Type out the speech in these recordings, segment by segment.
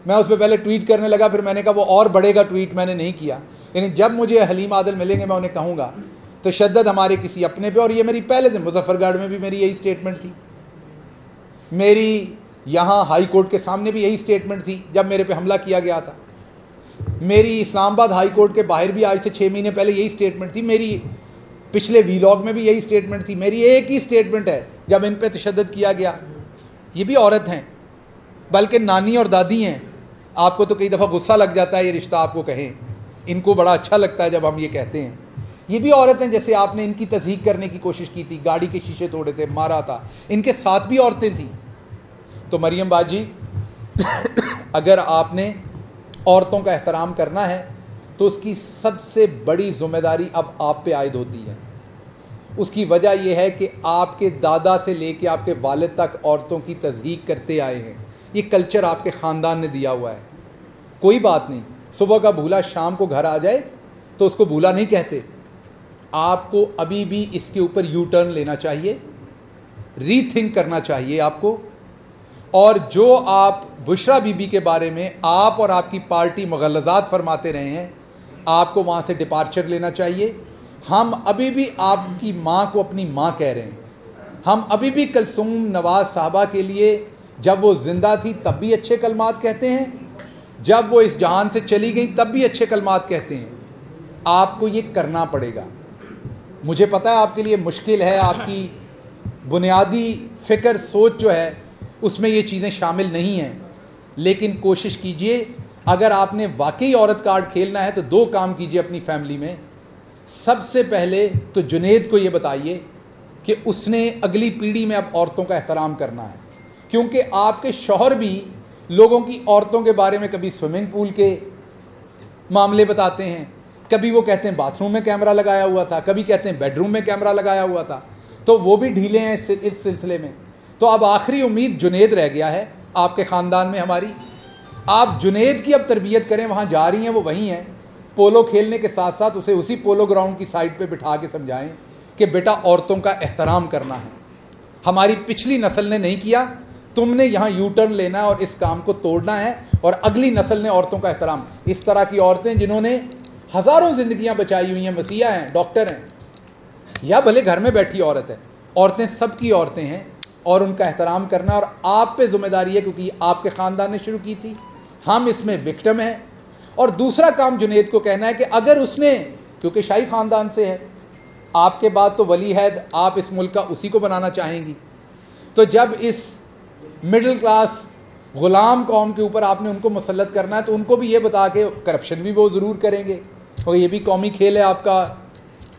میں اس پہ پہلے ٹویٹ کرنے لگا, پھر میں نے کہا وہ اور بڑھے گا ٹویٹ, میں نے نہیں کیا. لیکن جب مجھے حلیم عادل ملیں گے میں انہیں کہوں گا تشدد ہمارے کسی اپنے پہ, اور یہ میری پہلے سے مظفر گڑھ میں بھی میری یہی سٹیٹمنٹ تھی, میری یہاں ہائی کورٹ کے سامنے بھی یہی سٹیٹمنٹ تھی جب میرے پہ حملہ کیا گیا تھا, میری اسلام آباد ہائی کورٹ کے باہر بھی آج سے 6 مہینے پہلے یہی سٹیٹمنٹ تھی, میری پچھلے ویلاگ میں بھی یہی سٹیٹمنٹ تھی. میری ایک ہی سٹیٹمنٹ ہے جب ان پہ تشدد کیا گیا. یہ بھی عورت ہیں, بلکہ نانی اور دادی ہیں. آپ کو تو کئی دفعہ غصہ لگ جاتا ہے یہ رشتہ آپ کو کہیں, ان کو بڑا اچھا لگتا ہے جب ہم یہ کہتے ہیں. یہ بھی عورت ہیں, جیسے آپ نے ان کی تصدیق کرنے کی کوشش کی تھی, گاڑی کے شیشے توڑے تھے, مارا تھا, ان کے ساتھ بھی عورتیں تھیں. تو مریم باجی, اگر آپ نے عورتوں کا احترام کرنا ہے تو اس کی سب سے بڑی ذمہ داری اب آپ پہ عائد ہوتی ہے. اس کی وجہ یہ ہے کہ آپ کے دادا سے لے کے آپ کے والد تک عورتوں کی تضحیق کرتے آئے ہیں. یہ کلچر آپ کے خاندان نے دیا ہوا ہے. کوئی بات نہیں, صبح کا بھولا شام کو گھر آ جائے تو اس کو بھولا نہیں کہتے. آپ کو ابھی بھی اس کے اوپر یو ٹرن لینا چاہیے, ری تھنک کرنا چاہیے آپ کو. اور جو آپ بشرا بی بی کے بارے میں آپ اور آپ کی پارٹی مغلظات فرماتے رہے ہیں, آپ کو وہاں سے ڈپارچر لینا چاہیے. ہم ابھی بھی آپ کی ماں کو اپنی ماں کہہ رہے ہیں. ہم ابھی بھی کلثوم نواز صاحبہ کے لیے جب وہ زندہ تھی تب بھی اچھے کلمات کہتے ہیں, جب وہ اس جہان سے چلی گئیں تب بھی اچھے کلمات کہتے ہیں. آپ کو یہ کرنا پڑے گا. مجھے پتہ ہے آپ کے لیے مشکل ہے, آپ کی بنیادی فکر سوچ جو ہے اس میں یہ چیزیں شامل نہیں ہیں, لیکن کوشش کیجئے. اگر آپ نے واقعی عورت کارڈ کھیلنا ہے تو 2 کام کیجئے اپنی فیملی میں. سب سے پہلے تو جنید کو یہ بتائیے کہ اس نے اگلی پیڑھی میں اب عورتوں کا احترام کرنا ہے, کیونکہ آپ کے شوہر بھی لوگوں کی عورتوں کے بارے میں کبھی سوئمنگ پول کے معاملے بتاتے ہیں, کبھی وہ کہتے ہیں باتھ روم میں کیمرہ لگایا ہوا تھا, کبھی کہتے ہیں بیڈ روم میں کیمرہ لگایا ہوا تھا. تو وہ بھی ڈھیلے ہیں اس سلسلے میں. تو اب آخری امید جنید رہ گیا ہے آپ کے خاندان میں ہماری. آپ جنید کی اب تربیت کریں, وہاں جا رہی ہیں وہ وہیں ہیں, پولو کھیلنے کے ساتھ ساتھ اسے اسی پولو گراؤنڈ کی سائڈ پہ بٹھا کے سمجھائیں کہ بیٹا عورتوں کا احترام کرنا ہے. ہماری پچھلی نسل نے نہیں کیا, تم نے یہاں یو ٹرن لینا ہے اور اس کام کو توڑنا ہے, اور اگلی نسل نے عورتوں کا احترام. اس طرح کی عورتیں جنہوں نے ہزاروں زندگیاں بچائی ہوئی ہیں, مسیحا ہیں, ڈاکٹر ہیں, یا بھلے گھر میں بیٹھی عورت ہے, عورتیں سب کی عورتیں ہیں, اور ان کا احترام کرنا اور آپ پہ ذمہ داری ہے, کیونکہ آپ کے خاندان نے شروع کی تھی. ہم اس میں وکٹم ہیں. اور دوسرا کام جنید کو کہنا ہے کہ اگر اس نے, کیونکہ شاہی خاندان سے ہے, آپ کے بعد تو ولی عہد آپ اس ملک کا اسی کو بنانا چاہیں گی, تو جب اس مڈل کلاس غلام قوم کے اوپر آپ نے ان کو مسلط کرنا ہے تو ان کو بھی یہ بتا کے کرپشن بھی وہ ضرور کریں گے, اور یہ بھی قومی کھیل ہے آپ کا,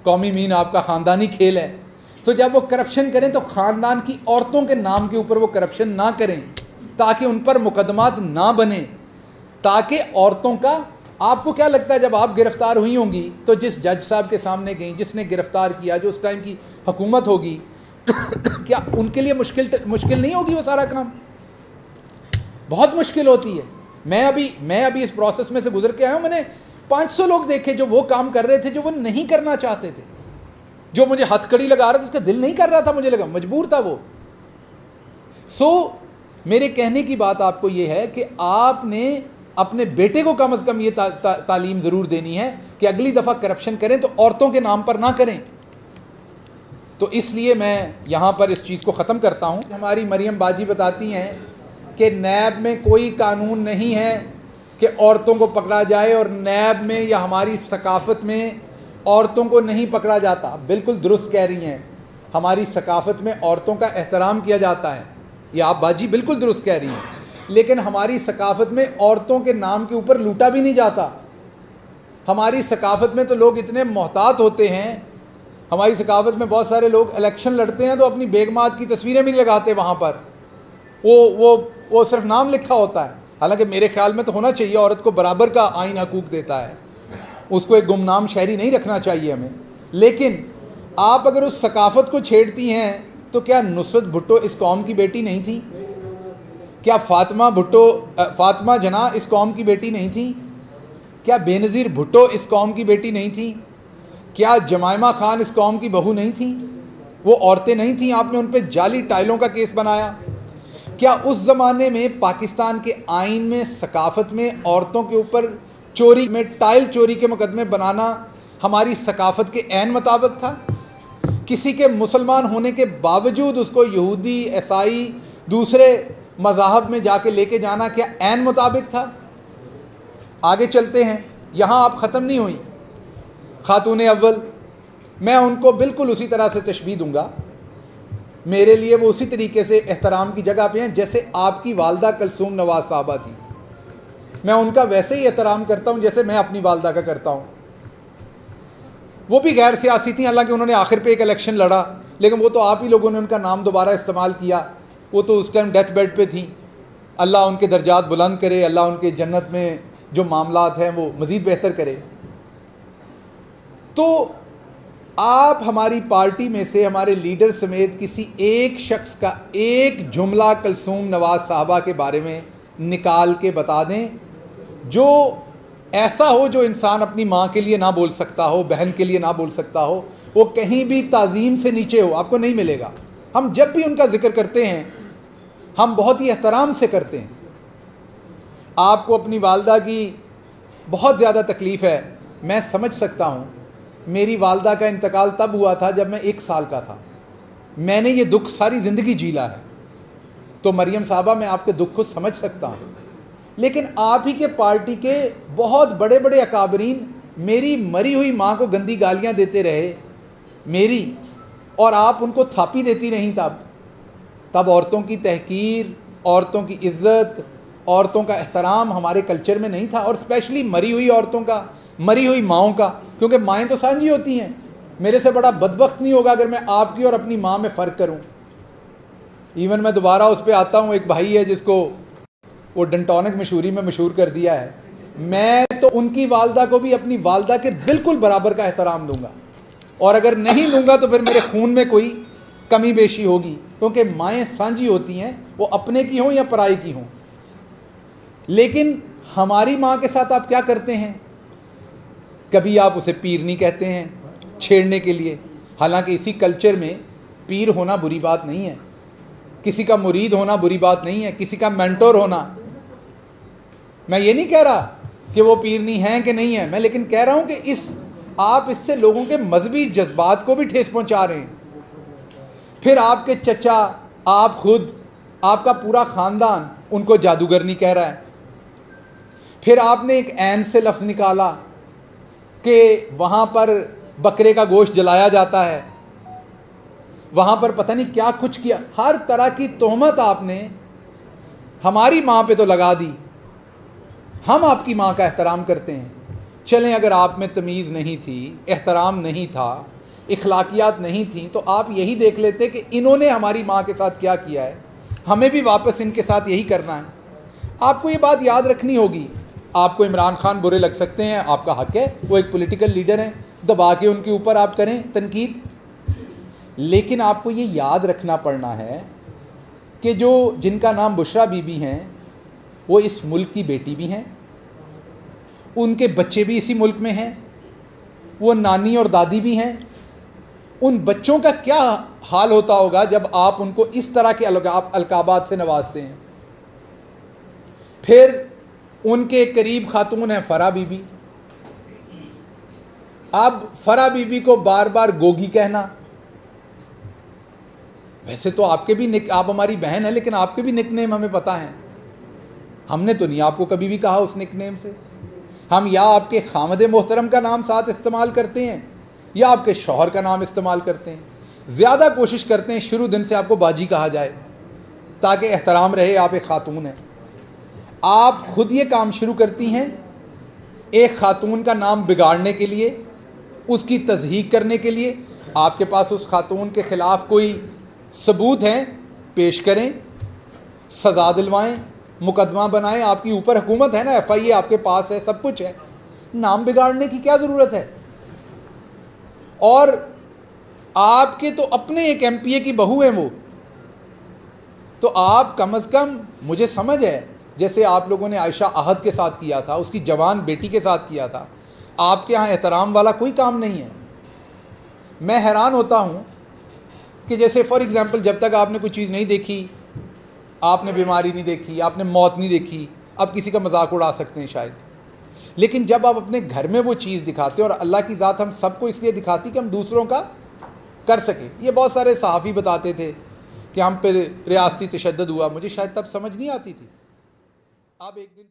قومی مین آپ کا خاندانی کھیل ہے. تو جب وہ کرپشن کریں تو خاندان کی عورتوں کے نام کے اوپر وہ کرپشن نہ کریں, تاکہ ان پر مقدمات نہ بنیں, تاکہ عورتوں کا. آپ کو کیا لگتا ہے جب آپ گرفتار ہوئی ہوں گی تو جس جج صاحب کے سامنے گئیں, جس نے گرفتار کیا, جو اس ٹائم کی حکومت ہوگی, کیا ان کے لیے مشکل نہیں ہوگی وہ سارا کام؟ بہت مشکل ہوتی ہے. میں ابھی اس پروسیس میں سے گزر کے آیا ہوں. میں نے 500 لوگ دیکھے جو وہ کام کر رہے تھے جو وہ نہیں کرنا چاہتے تھے, جو مجھے ہتھ کڑی لگا رہا تھا, اس کا دل نہیں کر رہا تھا, مجھے لگا مجبور تھا وہ. میرے کہنے کی بات آپ کو یہ ہے کہ آپ نے اپنے بیٹے کو کم از کم یہ تعلیم ضرور دینی ہے کہ اگلی دفعہ کرپشن کریں تو عورتوں کے نام پر نہ کریں. تو اس لیے میں یہاں پر اس چیز کو ختم کرتا ہوں. ہماری مریم باجی بتاتی ہیں کہ نیب میں کوئی قانون نہیں ہے کہ عورتوں کو پکڑا جائے, اور نیب میں یا ہماری ثقافت میں عورتوں کو نہیں پکڑا جاتا. بالکل درست کہہ رہی ہیں, ہماری ثقافت میں عورتوں کا احترام کیا جاتا ہے, یہ آپ باجی بالکل درست کہہ رہی ہیں, لیکن ہماری ثقافت میں عورتوں کے نام کے اوپر لوٹا بھی نہیں جاتا. ہماری ثقافت میں تو لوگ اتنے محتاط ہوتے ہیں, ہماری ثقافت میں بہت سارے لوگ الیکشن لڑتے ہیں تو اپنی بیگمات کی تصویریں بھی نہیں لگاتے وہاں پر, وہ صرف نام لکھا ہوتا ہے. حالانکہ میرے خیال میں تو ہونا چاہیے, عورت کو برابر کا آئین حقوق دیتا ہے, اس کو ایک گمنام شہری نہیں رکھنا چاہیے ہمیں. لیکن آپ اگر اس ثقافت کو چھیڑتی ہیں تو کیا نصرت بھٹو اس قوم کی بیٹی نہیں تھی؟ کیا فاطمہ جناح اس قوم کی بیٹی نہیں تھی؟ کیا بے نظیر بھٹو اس قوم کی بیٹی نہیں تھی؟ کیا جمائمہ خان اس قوم کی بہو نہیں تھی؟ وہ عورتیں نہیں تھیں؟ آپ نے ان پہ جعلی ٹائلوں کا کیس بنایا. کیا اس زمانے میں پاکستان کے آئین میں، ثقافت میں عورتوں کے اوپر چوری میں ٹائل چوری کے مقدمے بنانا ہماری ثقافت کے عین مطابق تھا؟ کسی کے مسلمان ہونے کے باوجود اس کو یہودی، عیسائی، دوسرے مذاہب میں جا کے لے کے جانا کیا عین مطابق تھا؟ آگے چلتے ہیں، یہاں آپ ختم نہیں ہوئی۔ خاتون اول، میں ان کو بالکل اسی طرح سے تشبیہ دوں گا، میرے لیے وہ اسی طریقے سے احترام کی جگہ پہ ہیں جیسے آپ کی والدہ کلثوم نواز صاحبہ تھی۔ میں ان کا ویسے ہی احترام کرتا ہوں جیسے میں اپنی والدہ کا کرتا ہوں۔ وہ بھی غیر سیاسی تھیں، حالانکہ انہوں نے آخر پہ ایک الیکشن لڑا، لیکن وہ تو آپ ہی لوگوں نے ان کا نام دوبارہ استعمال کیا۔ وہ تو اس ٹائم ڈیتھ بیڈ پہ تھیں۔ اللہ ان کے درجات بلند کرے، اللہ ان کے جنت میں جو معاملات ہیں وہ مزید بہتر کرے۔ تو آپ ہماری پارٹی میں سے، ہمارے لیڈر سمیت کسی ایک شخص کا ایک جملہ کلثوم نواز صاحبہ کے بارے میں نکال کے بتا دیں جو ایسا ہو جو انسان اپنی ماں کے لیے نہ بول سکتا ہو، بہن کے لیے نہ بول سکتا ہو، وہ کہیں بھی تعظیم سے نیچے ہو، آپ کو نہیں ملے گا۔ ہم جب بھی ان کا ذکر کرتے ہیں ہم بہت ہی احترام سے کرتے ہیں۔ آپ کو اپنی والدہ کی بہت زیادہ تکلیف ہے، میں سمجھ سکتا ہوں۔ میری والدہ کا انتقال تب ہوا تھا جب میں 1 سال کا تھا، میں نے یہ دکھ ساری زندگی جیلا ہے، تو مریم صاحبہ میں آپ کے دکھ کو سمجھ سکتا ہوں۔ لیکن آپ ہی کے پارٹی کے بہت بڑے بڑے اکابرین میری مری ہوئی ماں کو گندی گالیاں دیتے رہے میری، اور آپ ان کو تھاپی دیتی رہیں۔ تب عورتوں کی تحقیر، عورتوں کی عزت، عورتوں کا احترام ہمارے کلچر میں نہیں تھا، اور اسپیشلی مری ہوئی عورتوں کا، مری ہوئی ماؤں کا، کیونکہ مائیں تو سانجھی ہوتی ہیں۔ میرے سے بڑا بدبخت نہیں ہوگا اگر میں آپ کی اور اپنی ماں میں فرق کروں۔ ایون میں دوبارہ اس پہ آتا ہوں، ایک بھائی ہے جس کو وہ ڈنٹونک مشہوری میں مشہور کر دیا ہے، میں تو ان کی والدہ کو بھی اپنی والدہ کے بالکل برابر کا احترام دوں گا، اور اگر نہیں دوں گا تو پھر میرے خون میں کوئی کمی بیشی ہوگی، کیونکہ مائیں سانجھی ہوتی ہیں، وہ اپنے کی ہوں یا پرائی کی ہوں۔ لیکن ہماری ماں کے ساتھ آپ کیا کرتے ہیں؟ کبھی آپ اسے پیرنی کہتے ہیں چھیڑنے کے لیے، حالانکہ اسی کلچر میں پیر ہونا بری بات نہیں ہے، کسی کا مرید ہونا بری بات نہیں ہے، کسی کا مینٹور ہونا۔ میں یہ نہیں کہہ رہا کہ وہ پیرنی ہیں کہ نہیں ہیں، میں لیکن کہہ رہا ہوں کہ آپ اس سے لوگوں کے مذہبی جذبات کو بھی ٹھیس پہنچا رہے ہیں۔ پھر آپ کے چچا، آپ خود، آپ کا پورا خاندان ان کو جادوگرنی کہہ رہا ہے۔ پھر آپ نے ایک عین سے لفظ نکالا کہ وہاں پر بکرے کا گوشت جلایا جاتا ہے، وہاں پر پتہ نہیں کیا کچھ کیا، ہر طرح کی تہمت آپ نے ہماری ماں پہ تو لگا دی۔ ہم آپ کی ماں کا احترام کرتے ہیں۔ چلیں اگر آپ میں تمیز نہیں تھی، احترام نہیں تھا، اخلاقیات نہیں تھیں، تو آپ یہی دیکھ لیتے کہ انہوں نے ہماری ماں کے ساتھ کیا کیا ہے، ہمیں بھی واپس ان کے ساتھ یہی کرنا ہے۔ آپ کو یہ بات یاد رکھنی ہوگی۔ آپ کو عمران خان برے لگ سکتے ہیں، آپ کا حق ہے، وہ ایک پولیٹیکل لیڈر ہیں، دبا کے ان کے اوپر آپ کریں تنقید، لیکن آپ کو یہ یاد رکھنا پڑنا ہے کہ جن کا نام بشرا بی بی ہیں وہ اس ملک کی بیٹی بھی ہیں، ان کے بچے بھی اسی ملک میں ہیں، وہ نانی اور دادی بھی ہیں۔ ان بچوں کا کیا حال ہوتا ہوگا جب آپ ان کو اس طرح کے القابات سے نوازتے ہیں۔ پھر ان کے قریب خاتون ہیں فرح بی بی۔ اب فرح بی بی کو بار بار گوگی کہنا، ویسے تو آپ کے بھی آپ ہماری بہن ہیں، لیکن آپ کے بھی نک نیم ہمیں پتہ ہیں، ہم نے تو نہیں آپ کو کبھی بھی کہا اس نک نیم سے۔ ہم یا آپ کے خامد محترم کا نام ساتھ استعمال کرتے ہیں یا آپ کے شوہر کا نام استعمال کرتے ہیں۔ زیادہ کوشش کرتے ہیں شروع دن سے آپ کو باجی کہا جائے تاکہ احترام رہے، آپ ایک خاتون ہیں۔ آپ خود یہ کام شروع کرتی ہیں ایک خاتون کا نام بگاڑنے کے لیے، اس کی تضحیق کرنے کے لیے۔ آپ کے پاس اس خاتون کے خلاف کوئی ثبوت ہیں، پیش کریں، سزا دلوائیں، مقدمہ بنائیں، آپ کی اوپر حکومت ہے نا، ایف آئی اے آپ کے پاس ہے، سب کچھ ہے، نام بگاڑنے کی کیا ضرورت ہے؟ اور آپ کے تو اپنے ایک ایم پی اے کی بہو ہیں وہ، تو آپ کم از کم، مجھے سمجھ ہے جیسے آپ لوگوں نے عائشہ احد کے ساتھ کیا تھا، اس کی جوان بیٹی کے ساتھ کیا تھا، آپ کے ہاں احترام والا کوئی کام نہیں ہے۔ میں حیران ہوتا ہوں کہ جیسے فار ایگزامپل جب تک آپ نے کوئی چیز نہیں دیکھی آپ نے بیماری نہیں دیکھی, آپ نے موت نہیں دیکھی, اب کسی کا مذاق اڑا سکتے ہیں شاید. لیکن جب آپ اپنے گھر میں وہ چیز دکھاتے ہیں, اور اللہ کی ذات ہم سب کو اس لیے دکھاتی کہ ہم دوسروں کا کر سکیں. یہ بہت سارے صحافی بتاتے تھے کہ ہم پہ ریاستی تشدد ہوا, مجھے شاید تب سمجھ نہیں آتی تھی. اب ایک دن